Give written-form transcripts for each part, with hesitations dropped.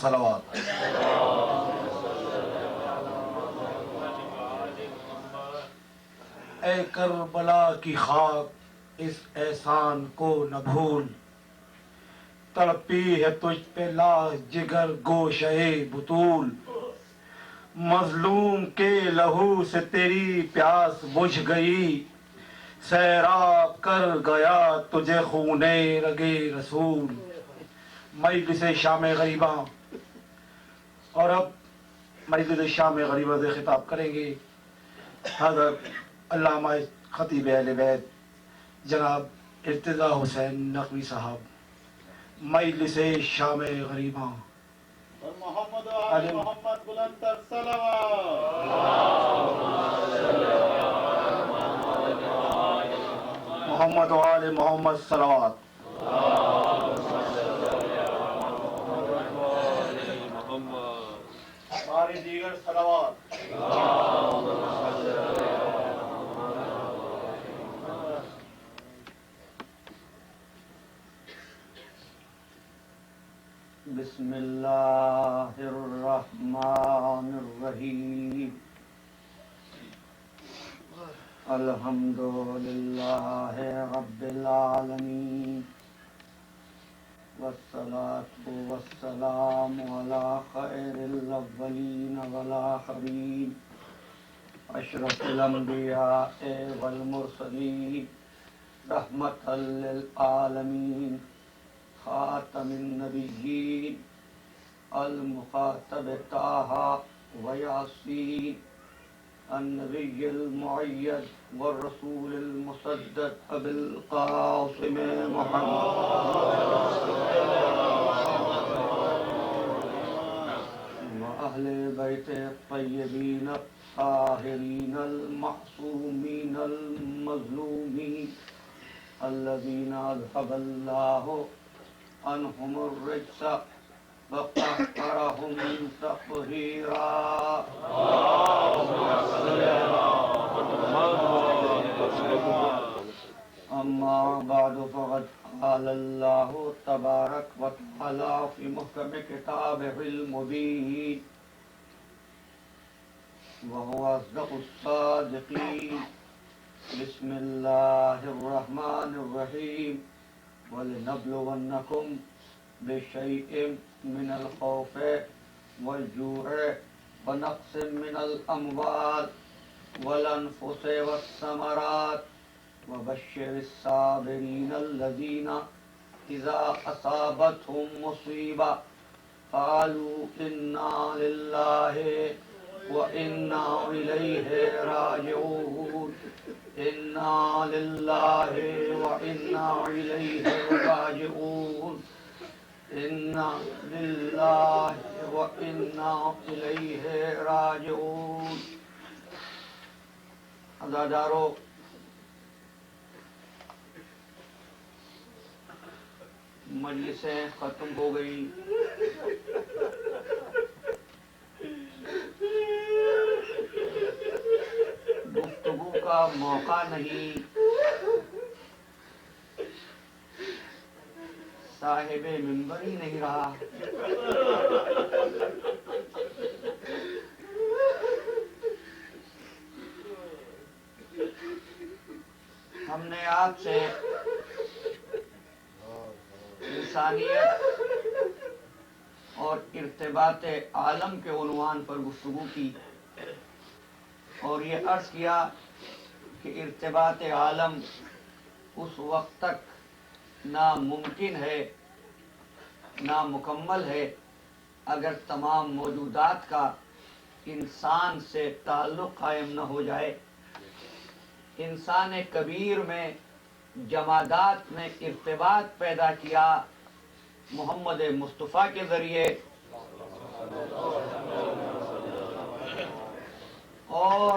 صلوات۔ اے کربلا کی خاک اس احسان کو نہ بھول، تڑپی ہے تجھ پہ لاہ جگر گوشے بطول، مظلوم کے لہو سے تیری پیاس بجھ گئی، سیراب کر گیا تجھے خونے رگے رسول۔ مجلس شام غریباں، اور اب مجلس شام غریباں سے خطاب کریں گے حضرت علامہ خطیب اہل بیت جناب ارتضیٰ حسین نقوی صاحب۔ مجلس شام غریباں اور محمد و آل محمد بلند تر صلوات۔ محمد و آل محمد صلوات۔ ہماری دیگر صلوات۔ بسم اللہ الرحمن الرحیم، الحمد للہ رب العالمین، والصلاة والسلام علی خیر الاولین والآخرین، اشرف الانبیاء والمرسلین، رحمۃ للعالمین، خاتم النبیین، المخاطب طٰہٰ و یاسین، النبی المؤید والرسول المصدق ابی القاسم محمد وأہل بیت الطیبین الطاہرین المعصومین المظلومین الذین اذھب اللہ عنہم الرجس وطہرہم تطہیرا۔ اما بعد فقد قال اللہ تبارک وتعالی فی محکم کتابہ المبین وہو اصدق الصادقین۔ بسم اللہ الرحمن الرحیم، وَلِنَبْلُوَنَّكُمْ بِشَيْءٍ مِّنَ الْخَوْفِ وَالْجُوعِ وَنَقْصٍ مِّنَ الْأَمْوَالِ وَالْأَنفُسِ وَالثَّمَرَاتِ وَبَشِّرِ الصَّابِرِينَ الَّذِينَ إِذَا أَصَابَتْهُم مُّصِيبَةٌ قَالُوا إِنَّا لِلَّهِ وَإِنَّا إِلَيْهِ رَاجِعُونَ۔ إِنَّا لِلَّهِ وَإِنَّا إِلَيْهِ رَاجِعُونَ۔ إِنَّا لِلَّهِ وَإِنَّا إِلَيْهِ رَاجِعُونَ۔ عزادارو، مجلسیں ختم ہو گئی، گفتگو کا موقع نہیں، صاحب منبر ہی نہیں رہا۔ ہم نے آپ سے انسانیت اور ارتباط عالم کے عنوان پر گفتگو کی، اور یہ عرض کیا کہ ارتباط عالم اس وقت تک ناممکن ہے، نامکمل ہے، اگر تمام موجودات کا انسان سے تعلق قائم نہ ہو جائے۔ انسان کبیر میں جمادات نے ارتباط پیدا کیا محمد مصطفیٰ کے ذریعے، اور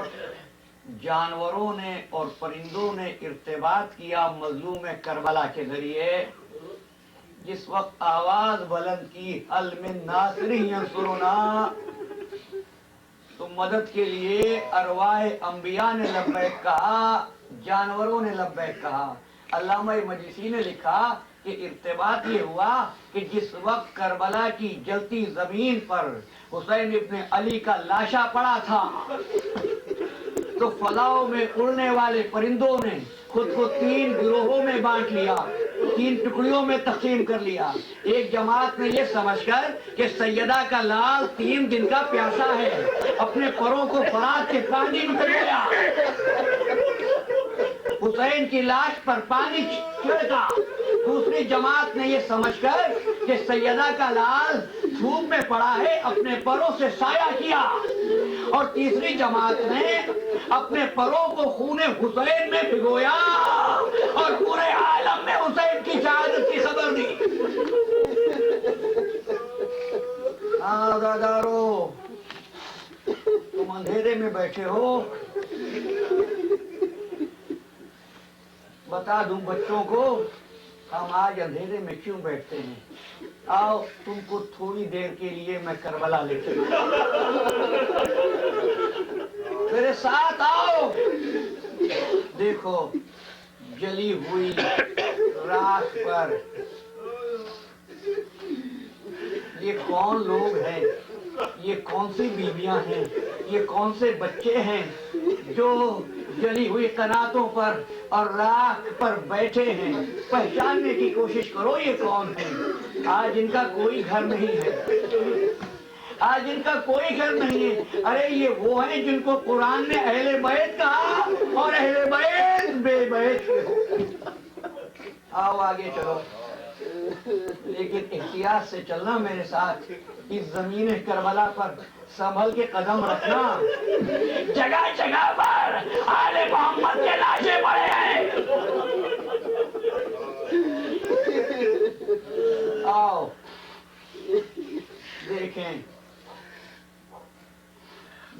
جانوروں نے اور پرندوں نے ارتباط کیا مظلوم کربلا کے ذریعے۔ جس وقت آواز بلند کی حل من ناصر ینصرنا، تو مدد کے لیے ارواح انبیاء نے لبیک کہا، جانوروں نے لبیک کہا۔ علامہ مجلسی نے لکھا کہ ارتباط یہ ہوا کہ جس وقت کربلا کی جلتی زمین پر حسین ابن علی کا لاشا پڑا تھا تو فضاؤں میں اڑنے والے پرندوں نے خود کو 3 گروہوں میں بانٹ لیا، 3 ٹکڑیوں میں تقسیم کر لیا۔ ایک جماعت نے یہ سمجھ کر کہ سیدہ کا لال 3 دن کا پیاسا ہے، اپنے پروں کو فرات کے پانی میں ڈبویا، حسین کی لاش پر پانی چھڑکا۔ دوسری جماعت نے یہ سمجھ کر کہ سیدہ کا لال دھوپ میں پڑا ہے، اپنے پروں سے سایہ کیا، اور تیسری جماعت نے اپنے پروں کو خون حسین میں بھگویا اور پورے عالم میں حسین کی شہادت کی خبر دی۔ دادارو، تم اندھیرے میں بیٹھے ہو، بتا دوں بچوں کو ہم آج اندھیرے میں کیوں بیٹھتے ہیں۔ آؤ تم کو تھوڑی دیر کے لیے میں کربلا لے چلوں، میرے ساتھ آؤ۔ دیکھو جلی ہوئی راکھ پر یہ کون لوگ ہیں، یہ کون سی بیویاں ہیں، یہ کون سے بچے ہیں جو جلی ہوئی قناتوں پر اور راکھ پر بیٹھے ہیں۔ پہچاننے کی کوشش کرو یہ کون ہیں۔ آج ان کا کوئی گھر نہیں ہے، آج ان کا کوئی گھر نہیں ہے۔ ارے یہ وہ ہیں جن کو قرآن نے اہل بیت کہا، اور اہل بیت بے بیت ہو۔ آؤ آگے چلو، لیکن احتیاط سے چلنا میرے ساتھ۔ اس زمین کربلا پر سنبھل کے قدم رکھنا، جگہ جگہ پر آل محمد کے لاشیں پڑے ہیں۔ آؤ دیکھیں،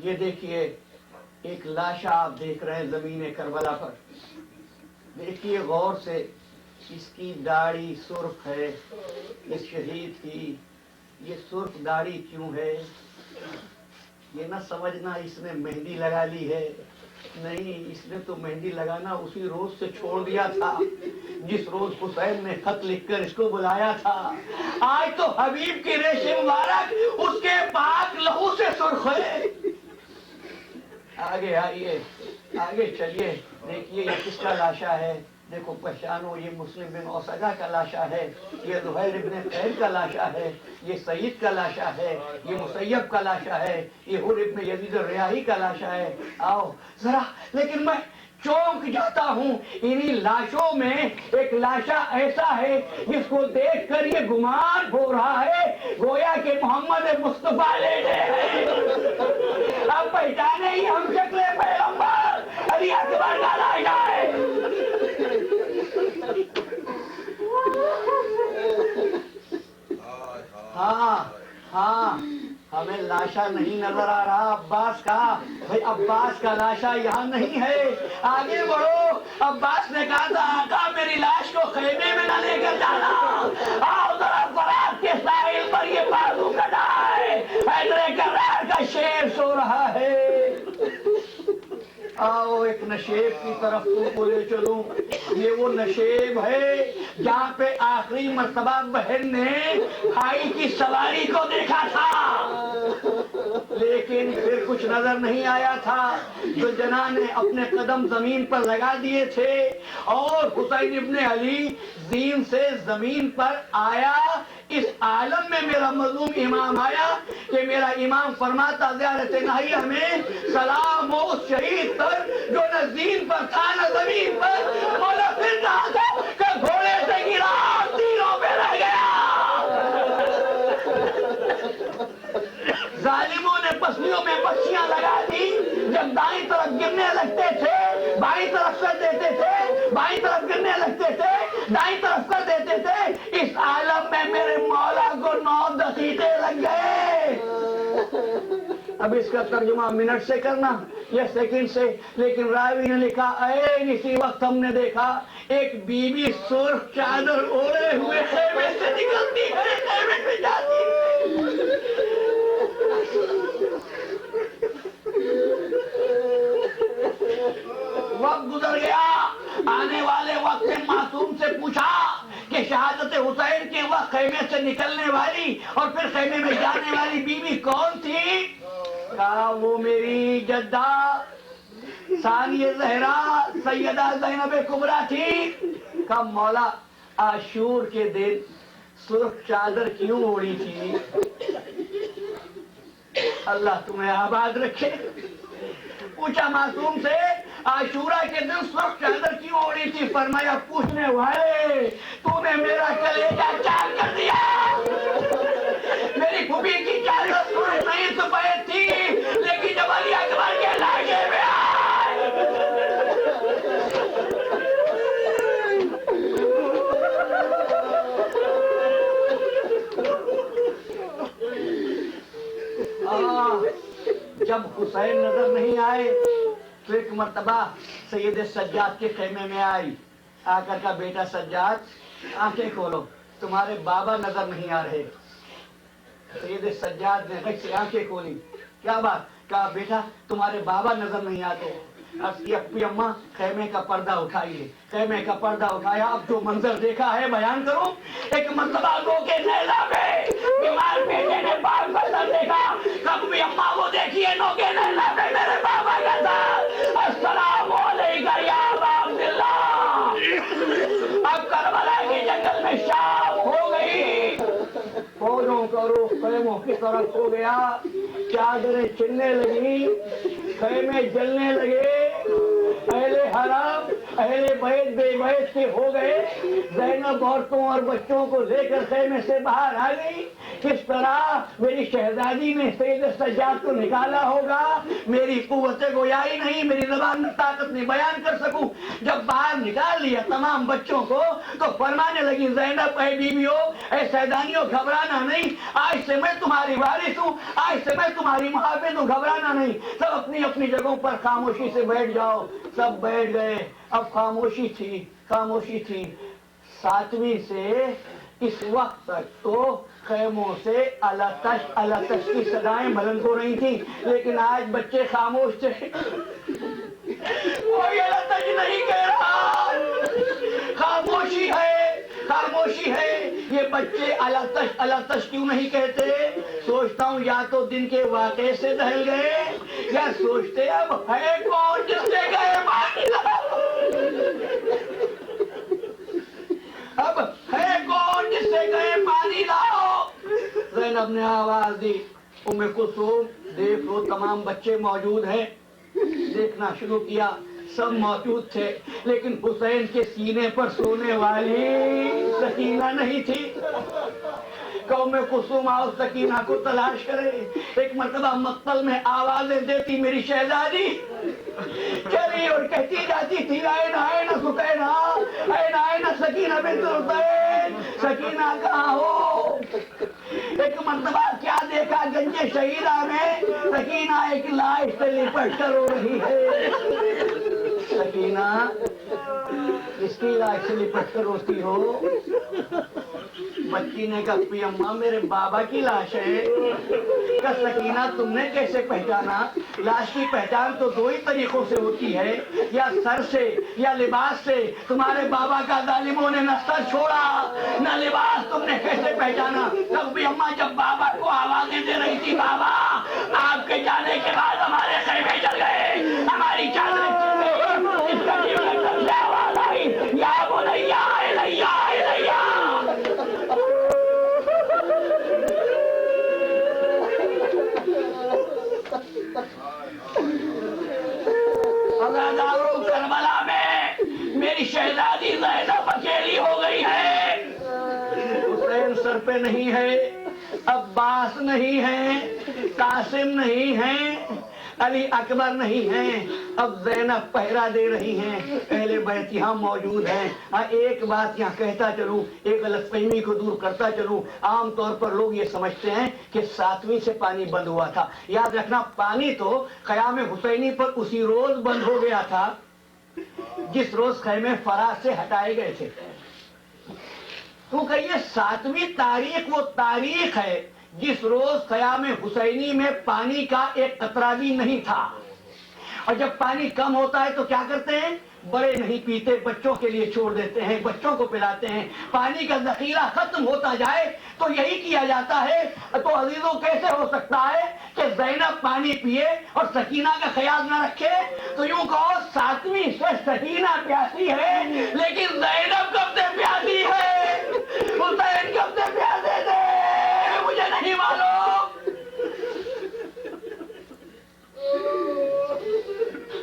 یہ دیکھیے ایک لاشا آپ دیکھ رہے ہیں زمین کربلا پر۔ دیکھیے غور سے، اس کی داڑھی سرخ ہے، اس شہید کی۔ یہ سرخ داڑھی کیوں ہے؟ یہ نہ سمجھنا اس نے مہندی لگا لی ہے، نہیں، اس نے تو مہندی لگانا اسی روز سے چھوڑ دیا تھا جس روز حسین نے خط لکھ کر اس کو بلایا تھا۔ آج تو حبیب کی ریش مبارک اس کے پاک لہو سے سرخ ہے۔ آگے آئیے، آگے چلیے، دیکھیے یہ کس کا لاشا ہے۔ دیکھو پہچانو، یہ مسلم بن اوسجہ کا لاشا ہے، یہ زہیر ابن خیر کا لاشا ہے، یہ سعید کا لاشا ہے، یہ مسیب کا لاشا ہے، یہ حر ابن یزید الریاحی کا لاشا ہے۔ آؤ ذرا، لیکن میں چونک جاتا ہوں، انہی لاشوں میں ایک لاشا ایسا ہے جس کو دیکھ کر یہ گمان ہو رہا ہے گویا کہ محمد مصطفیٰ لیٹے ہیں۔ اب پہچانے ہی ہم شکل پیغمبر علی اکبر کا لاشا ہے۔ ہاں ہمیں لاشا نہیں نظر آ رہا عباس کا۔ بھائی عباس کا لاشا یہاں نہیں ہے، آگے بڑھو۔ عباس نے کہا تھا آقا میری لاش کو خیمے میں نہ لے کر جانا، آؤ ذرا فرات کے ساحل پر یہ بازو کٹا ہے، حیدر کرار کا شیر سو رہا ہے۔ آؤ ایک نشیب کی طرف تم کو لے چلوں۔ یہ وہ نشیب ہے جہاں پہ آخری مرتبہ بہن نے بھائی کی سواری کو دیکھا تھا، لیکن پھر کچھ نظر نہیں آیا تھا۔ جو جنا نے اپنے قدم زمین پر لگا دیے تھے اور حسین ابن علی زین سے زمین پر آیا۔ اس عالم میں میرا مظلوم امام آیا کہ میرا امام فرماتا زیارت نہیہ میں سلام ہو اس شہید پر جو نہ زین پر تھا نہ زمین پر، مولا پھر کہا تھا کہ گھوڑے سے گرا تینوں پہ رہ گیا۔ ظالموں نے پسلیوں میں بچیاں لگا دی، جب دائیں طرف گرنے لگتے تھے بائیں طرف کر دیتے تھے، بائیں طرف گرنے لگتے تھے دائیں طرف کر دیتے تھے۔ اس عالم میں میرے مولا کو 9 دقیقے لگ گئے۔ اب اس کا ترجمہ منٹ سے کرنا یا سیکنڈ سے، لیکن راوی نے لکھا اے اسی وقت ہم نے دیکھا ایک بی بی سرخ چادر اوڑے ہوئے خیمے سے نکلتی ہے، خیمے میں جاتی ہے۔ وقت گزر گیا، آنے والے وقت میں معصوم سے پوچھا کہ شہادت خیمے سے نکلنے والی اور پھر خیمے میں جانے والی بیوی کون تھی؟ کہا وہ میری جدہ ثانیہ زہرا سیدہ زینب کبریٰ تھی۔ کہا مولا عاشور کے دن سرخ چادر کیوں اوڑھی تھی؟ اللہ تمہیں آباد رکھے۔ پوچھا معصوم سے عاشورہ کے دن سرخ چادر کیوں اوڑھی تھی؟ فرمایا پوچھنے والے تو نے میرا کلیجہ چاک کر دیا۔ میری پھوپھی کی چادر سرخ نہیں سفید تھی، لیکن جب علی اکبر کے لاشے میں جب حسین نظر نہیں آئے تو ایک مرتبہ سید سجاد کے خیمے میں آئی، آ کر کہا بیٹا سجاد آنکھیں کھولو، تمہارے بابا نظر نہیں آ رہے۔ سید سجاد نے غش سے آنکھیں کھولی، کیا بات؟ کہا بیٹا تمہارے بابا نظر نہیں آتے۔ عرض کی اپی اماں خیمے کا پردہ اٹھائیے۔ خیمے کا پردہ اٹھایا، اب جو منظر دیکھا ہے بیان کروں۔ ایک مرتبہ لو کے نیزہ میں بیمار بیٹے نے پاک منظر دیکھا۔ کبھی اماں وہ دیکھیے نو کے نیزہ میں میرے بابا کا ساتھ، السلام علیکہ یا ابا عبداللہ۔ اب کربلا کے جنگل میں شام ہو گئی، فوجوں کا رخ خیموں کی طرف ہو گیا، چادریں چلنے لگی، خیمے جلنے لگے، اہل حرم اہل بیت بے بیت کے ہو گئے۔ زینب عورتوں اور بچوں کو لے کر خیمے سے باہر آ گئی۔ کس طرح میری شہزادی نے سید سجاد کو نکالا ہوگا میری قوت گویائی نہیں، میری زبان میں طاقت نہیں بیان کر سکوں۔ جب باہر نکال لیا تمام بچوں کو تو فرمانے لگی زینب اے بیویو اے سیدانیوں گھبرانا نہیں، آج سے میں تمہاری وارث ہوں، آج سے میں تمہاری محافظ ہوں، گھبرانا نہیں۔ سب اپنی اپنی جگہوں پر خاموشی سے بیٹھ جاؤ۔ سب بیٹھ گئے۔ اب خاموشی تھی، خاموشی تھی۔ 7ویں سے اس وقت تک تو خیموں سے الاتش الاتش کی صدائیں بلند ہو رہی تھیں، لیکن آج بچے خاموش تھے۔ کوئی الاتش نہیں کہہ رہا، خاموشی ہے، خاموشی ہے۔ یہ بچے الاتش الاتش کیوں نہیں کہتے؟ سوچتا ہوں یا تو دن کے واقعے سے دہل گئے یا سوچتے اب ہے کون جس سے گئے پانی لاؤ، اب ہے کون جس سے گئے پانی لاؤ۔ زینب نے آواز دی ام کلثوم دیکھ لو تمام بچے موجود ہیں۔ دیکھنا شروع کیا، سب موجود تھے، لیکن حسین کے سینے پر سونے والی سکینہ نہیں تھی۔ قوم کلثوم آؤ سکینہ کو تلاش کرے۔ ایک مرتبہ مقتل میں آوازیں دیتی میری شہزادی چلی اور کہتی جاتی تھی آئین آئین سکینہ، آئین آئین سکینہ بنت حسین، سکینہ کہاں ہو؟ ایک مرتبہ کیا دیکھا گنج شہیدہ میں سکینہ ایک لاش سے لپٹ کر رو رہی ہے۔ سکینہ اس کی لاش سے لپٹ کر روتی ہو؟ بچی نے کہا پی اماں میرے بابا کی لاش ہے۔ کہا سکینہ تم نے کیسے پہچانا؟ لاش کی پہچان تو 2 ہی طریقوں سے ہوتی ہے، یا سر سے یا لباس سے۔ تمہارے بابا کا ظالموں نے نہ سر چھوڑا نہ لباس، تم نے کیسے پہچانا؟ تب بھی اماں جب بابا کو آوازیں دے رہی تھی بابا آپ کے جانے کے بعد ہمارے خیمے چل گئے، ہماری چادریں چل گئی، اس کا جیون سے آواز آئی یا بنیا الیہ الیہ۔ کربلا میں میری شہزادی زینب اکیلی ہو گئی ہے۔ حسین سر پہ نہیں ہے، عباس نہیں ہے، قاسم نہیں ہے، علی اکبر نہیں ہے، اب زینب پہرا دے رہی ہیں، اہل بیت یہاں موجود ہیں۔ ایک بات یہاں کہتا چلوں، ایک غلط فہمی کو دور کرتا چلوں۔ عام طور پر لوگ یہ سمجھتے ہیں کہ 7ویں سے پانی بند ہوا تھا۔ یاد رکھنا پانی تو قیام حسینی پر اسی روز بند ہو گیا تھا جس روز خیمے فراز سے ہٹائے گئے تھے، کیونکہ یہ 7ویں تاریخ وہ تاریخ ہے جس روز قیام حسینی میں پانی کا ایک قطرہ بھی نہیں تھا۔ اور جب پانی کم ہوتا ہے تو کیا کرتے ہیں؟ بڑے نہیں پیتے، بچوں کے لیے چھوڑ دیتے ہیں، بچوں کو پلاتے ہیں۔ پانی کا ذخیرہ ختم ہوتا جائے تو یہی کیا جاتا ہے۔ تو عزیزوں کیسے ہو سکتا ہے کہ زینب پانی پیے اور سکینہ کا خیال نہ رکھے؟ تو یوں کہو 7ویں سے سکینہ پیاسی ہے، لیکن زینب کب سے پیاسی ہے؟ حسین کب سے پیاسے تھے مجھے نہیں معلوم۔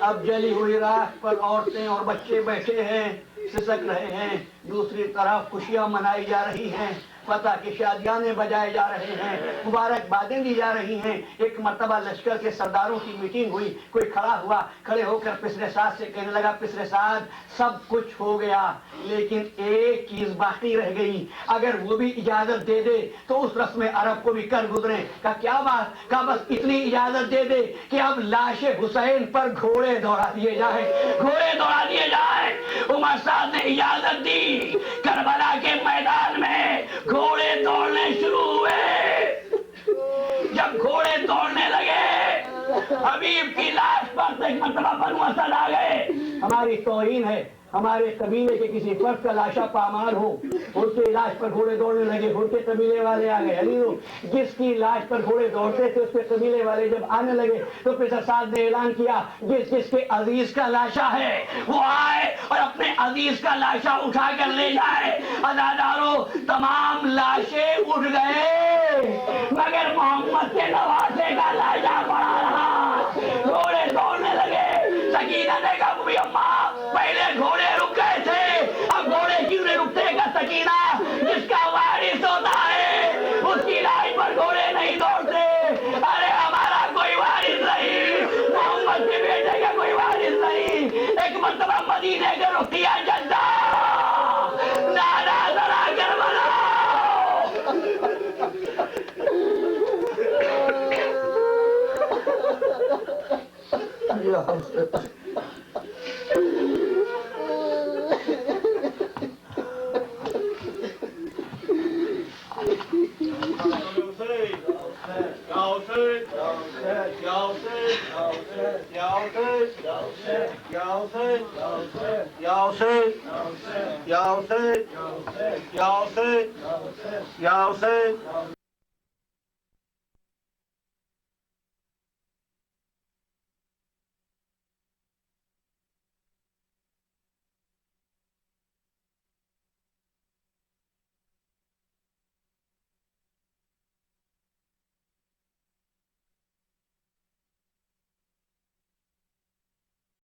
اب جلی ہوئی راکھ پر عورتیں اور بچے بیٹھے ہیں، سسک رہے ہیں، دوسری طرف خوشیاں منائی جا رہی ہیں، فتح کی شادیانے بجائے جا رہے ہیں، مبارکبادیں دی جا رہی ہیں۔ ایک مرتبہ لشکر کے سرداروں کی میٹنگ ہوئی، کوئی کھڑا ہوا، کھڑے ہو کر پسرے سعد سے کہنے لگا پسرے سعد سب کچھ ہو گیا لیکن ایک چیز باقی رہ گئی، اگر وہ بھی اجازت دے دے تو اس رسم عرب کو بھی کر گزریں۔ کہا کیا بات؟ کہا بس اتنی اجازت دے دے کہ اب لاش حسین پر گھوڑے دوڑا دیے جائیں، گھوڑے دوڑا دیے جائیں۔ عمر صاحب نے اجازت دی، کربلا کے میدان میں گھوڑے دوڑنے شروع ہوئے۔ جب گھوڑے دوڑنے لگے حبیب کی لاش پر ایک مرتبہ بنو اسد آ گئے۔ ہماری توہین ہے ہمارے قبیلے کے کسی فرد کا لاشا پامال ہو، ان کی لاش پر گھوڑے دوڑنے لگے، ان کے قبیلے والے آ گئے۔ جس کی لاش پر گھوڑے دوڑتے تھے اس کے قبیلے والے جب آنے لگے تو پسر سعد نے اعلان کیا جس جس کے عزیز کا لاشا ہے وہ آئے اور اپنے عزیز کا لاشا اٹھا کر لے جائے۔ عزاداروں تمام لاشیں اٹھ گئے مگر محمد کے نواسے کا لاشا پڑا رہا۔ گھوڑے دوڑنے لگے۔ سکینہ نے کہا بھی اماں پہلے گھوڑے رک گئے تھے، اب گھوڑے کیوں نہیں رکتے گا؟ سکینہ جس کا وارث ہوتا ہے اس کی لاش پر گھوڑے نہیں دوڑتے۔ ارے ہمارا کوئی وارث نہیں، محمد کے بیٹے کا کوئی وارث نہیں۔ ایک مرتبہ مدینے کا رخ کیا جدہ، نعرہ ذرا کربلا۔ یا حسین